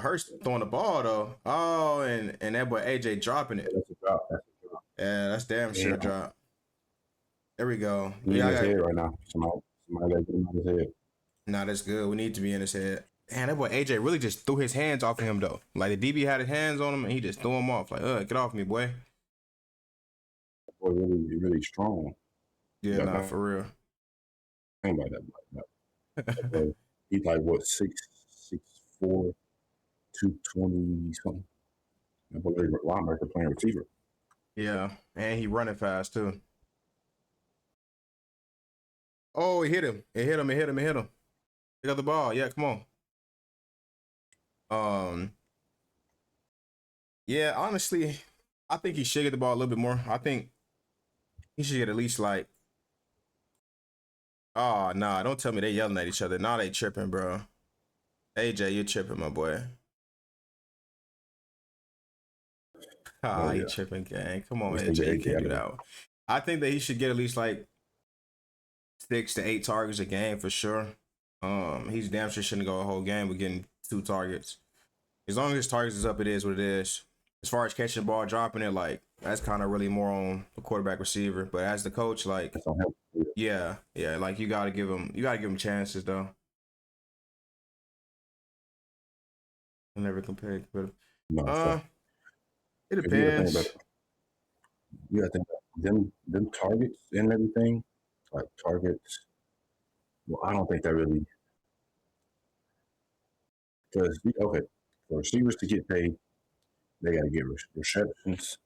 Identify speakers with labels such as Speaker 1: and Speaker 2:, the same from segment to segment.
Speaker 1: Hurst throwing the ball though. Oh, and that boy AJ dropping it.
Speaker 2: That's a drop. That's a drop.
Speaker 1: Yeah, that's damn sure drop. There we go.
Speaker 2: He's in his head right now. Somebody got to get him out of his head.
Speaker 1: Nah, that's good. We need to be in his head. Man, that boy AJ really just threw his hands off of him though. Like the DB had his hands on him and he just threw him off. Like, get off me, boy.
Speaker 2: That boy really strong.
Speaker 1: Yeah, nah, for real.
Speaker 2: Think about that boy. He's like what 6'4", 220 something. That boy linebacker playing receiver.
Speaker 1: Yeah, and he running fast too. Oh, it hit him. It hit him. Pick up the ball. Yeah, come on. Yeah, honestly, I think he should get the ball a little bit more. I think he should get at least like. Oh, nah, don't tell me they yelling at each other. Nah, they tripping, bro. AJ, you tripping, my boy. You tripping, gang. Come on, AJ, you can't do that one. I think that he should get at least like 6 to 8 targets a game for sure. He's damn sure shouldn't go a whole game with getting 2 targets. As long as his targets is up, it is what it is. As far as catching the ball, dropping it, like that's kind of really more on the quarterback receiver. But as the coach, like, yeah, like you gotta give him chances though. I never compared, but it depends.
Speaker 2: You gotta think about them targets and everything, like targets. Well, I don't think that really, because okay, for receivers to get paid, they got to get receptions,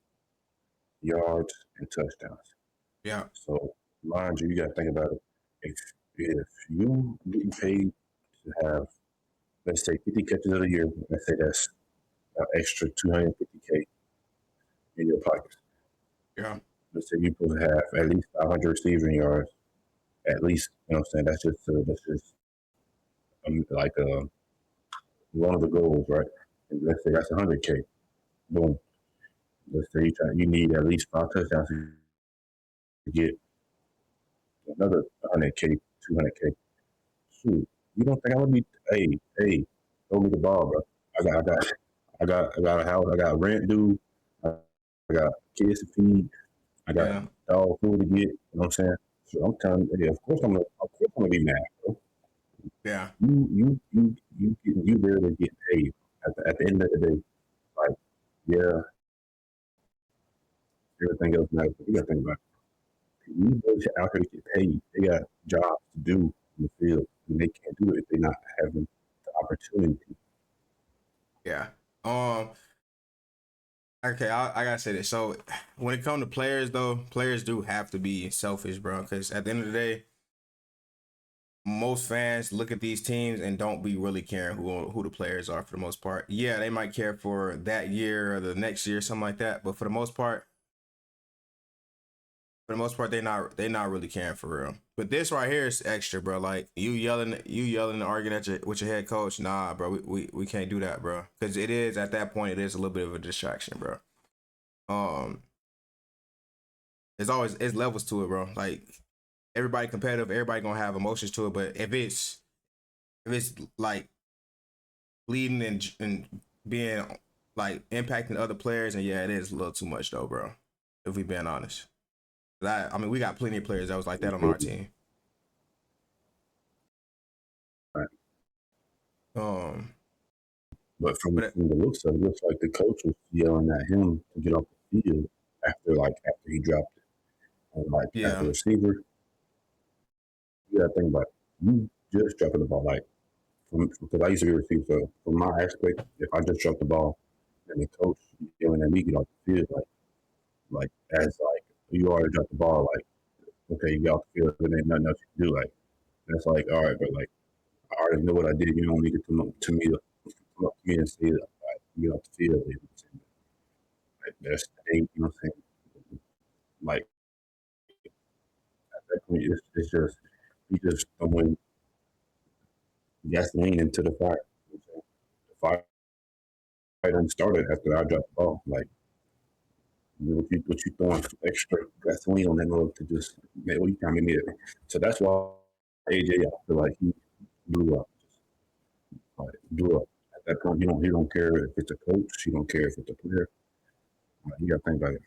Speaker 2: yards, and touchdowns.
Speaker 1: Yeah.
Speaker 2: So mind you got to think about it. If you getting paid to have, let's say 50 catches of the year, let's say that's an extra $250K in your pockets.
Speaker 1: Yeah.
Speaker 2: Let's say you're supposed to have at least 500 receiving yards, at least. You know what I'm saying? That's just like one of the goals, right? And let's say that's 100K. Boom. Let's say you need at least 5 touchdowns to get another 100K, 200K. Shoot, you don't think I'm gonna be? Hey, throw me the ball, bro. I got a house. I got rent due. I got kids to feed. I got dog food to get. You know what I'm saying? So I'm telling you, of course I'm gonna be mad, bro.
Speaker 1: Yeah.
Speaker 2: You there to get paid at the end of the day. Like, yeah, everything else matters. But you gotta think about it. These boys out here to get paid. They got jobs to do in the field, and they can't do it if they're not having the opportunity.
Speaker 1: Yeah. Okay, I gotta say this. So when it comes to players, though, players do have to be selfish, bro. Because at the end of the day, most fans look at these teams and don't be really caring who the players are for the most part. Yeah, they might care for that year or the next year, something like that. But for the most part, they're not really caring for real. But this right here is extra, bro. Like you yelling and arguing with your head coach. Nah, bro, we can't do that, bro. Because it is at that point, it is a little bit of a distraction, bro. It's levels to it, bro. Like everybody competitive, everybody gonna have emotions to it. But if it's like leading and being like impacting other players, and yeah, it is a little too much though, bro. If we being honest. I mean, we got plenty of players that was like that on our team.
Speaker 2: Right.
Speaker 1: But
Speaker 2: from the looks of it, looks like the coach was yelling at him to get off the field after he dropped it. And as a receiver, you gotta think about it. You just dropping the ball. Like, because I used to be a receiver, so from my aspect, if I just drop the ball and the coach yelling at me get off the field, like you already dropped the ball, like, okay, you got off the field, and then nothing else you can do. Like, that's like, all right, but like, I already know what I did. You don't need to come up to me and say that you get off the field. Like, that's you know what I'm saying? Like, at that point, it's just you just throwing gasoline into the fire. You know what I'm saying? The fire didn't started after I dropped the ball. Like, what you throwing extra gasoline on that mode to just man, what you kind of need it. So that's why AJ, I feel like he blew up. Blew up that point, he don't care if it's a coach. He don't care if it's a player. You got to think about it.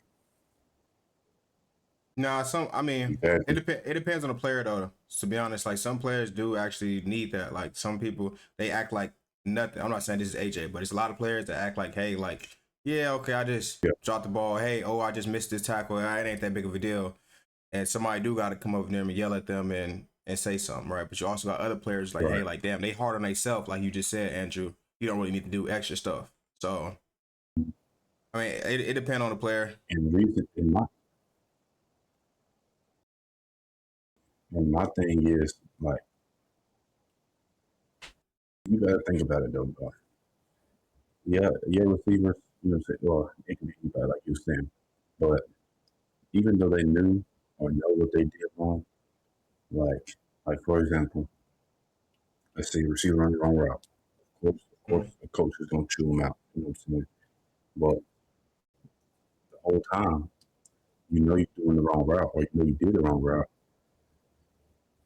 Speaker 1: Nah, it depends on the player though. To be honest, like some players do actually need that. Like some people, they act like nothing. I'm not saying this is AJ, but it's a lot of players that act like, hey, like, yeah, okay, I just dropped the ball. Hey, oh, I just missed this tackle. It ain't that big of a deal. And somebody do got to come over there and yell at them and say something, right? But you also got other players like, hey, like, damn, they hard on themselves, like you just said, Andrew. You don't really need to do extra stuff. So, I mean, it depends on the player.
Speaker 2: And reason and my thing is like, you gotta think about it though, bro. Yeah, receivers, you know what I'm saying? Well, it can be anybody like you saying, but even though they knew or know what they did wrong, like for example, let's say a receiver running the wrong route. Of course, the coach is gonna chew them out. You know what I'm saying? But the whole time, you know you're doing the wrong route, or you know you did the wrong route.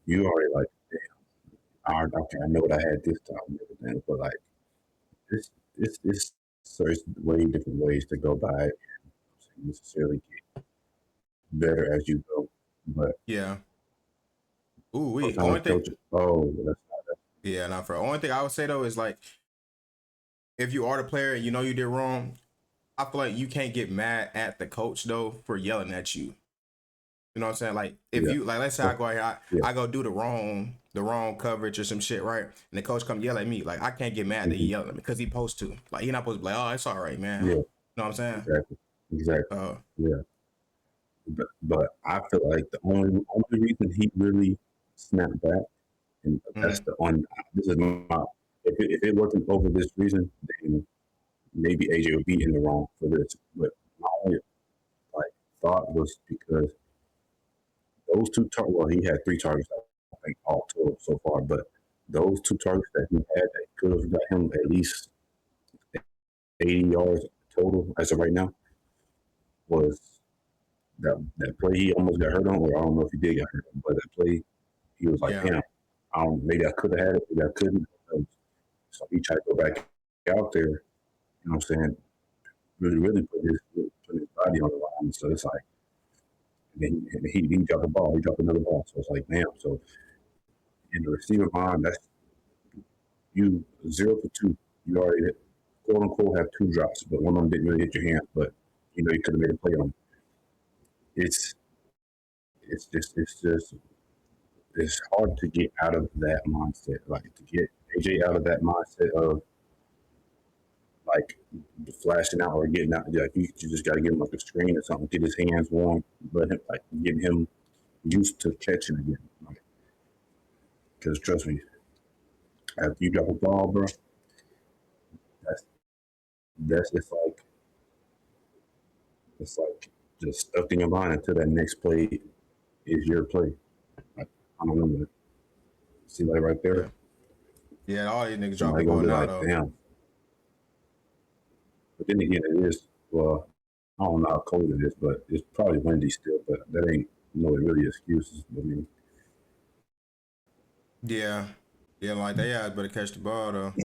Speaker 2: You already like, damn, okay, I know what I had this time and everything, but like, it's so it's way different ways to go by it and necessarily get better as you go. But
Speaker 1: yeah. Ooh, we
Speaker 2: only thing.
Speaker 1: Yeah, not for only thing I would say though is like, if you are the player and you know you did wrong, I feel like you can't get mad at the coach though for yelling at you. You know what I'm saying? Like if you like, let's say I go out here, I go do the wrong coverage or some shit, right? And the coach come yell at me, like I can't get mad that he yelling at me because he supposed to. Like he not supposed to be like, oh, it's all right, man.
Speaker 2: Yeah.
Speaker 1: You know what I'm saying?
Speaker 2: Exactly. Yeah. But I feel like the only reason he really snapped back, and that's the one. This is my. If it wasn't over this reason, then maybe AJ would be in the wrong for this. But my only thought was because those two targets. Well, he had 3 targets, I think, all total so far. But those 2 targets that he had that could have got him at least 80 yards total as of right now was that play he almost got hurt on, or I don't know if he did get hurt on, but that play he was like, damn, maybe I could have had it, maybe I couldn't. So he tried to go back out there, you know what I'm saying, really put his body on the line. So it's like, and he dropped the ball, he dropped another ball. So it's like, damn. So in the receiver mind, that's you 0 for 2. You already, quote unquote, have 2 drops, but one of them didn't really hit your hand, but you know you could have made a play on them. It's hard to get out of that mindset. Like to get AJ out of that mindset of like flashing out or getting out. Like you just got to give him like a screen or something, get his hands warm, let him get him used to catching again. Because trust me, after you drop a ball, bro, that's it's like just stuck in your mind until that next play is your play. I don't know, man. See, like right there.
Speaker 1: Yeah, all these niggas drop the ball now, though.
Speaker 2: Damn. But then again, it is, well, I don't know how cold it is, but it's probably windy still, but that ain't really excuses. I mean,
Speaker 1: yeah, like they better catch the ball though.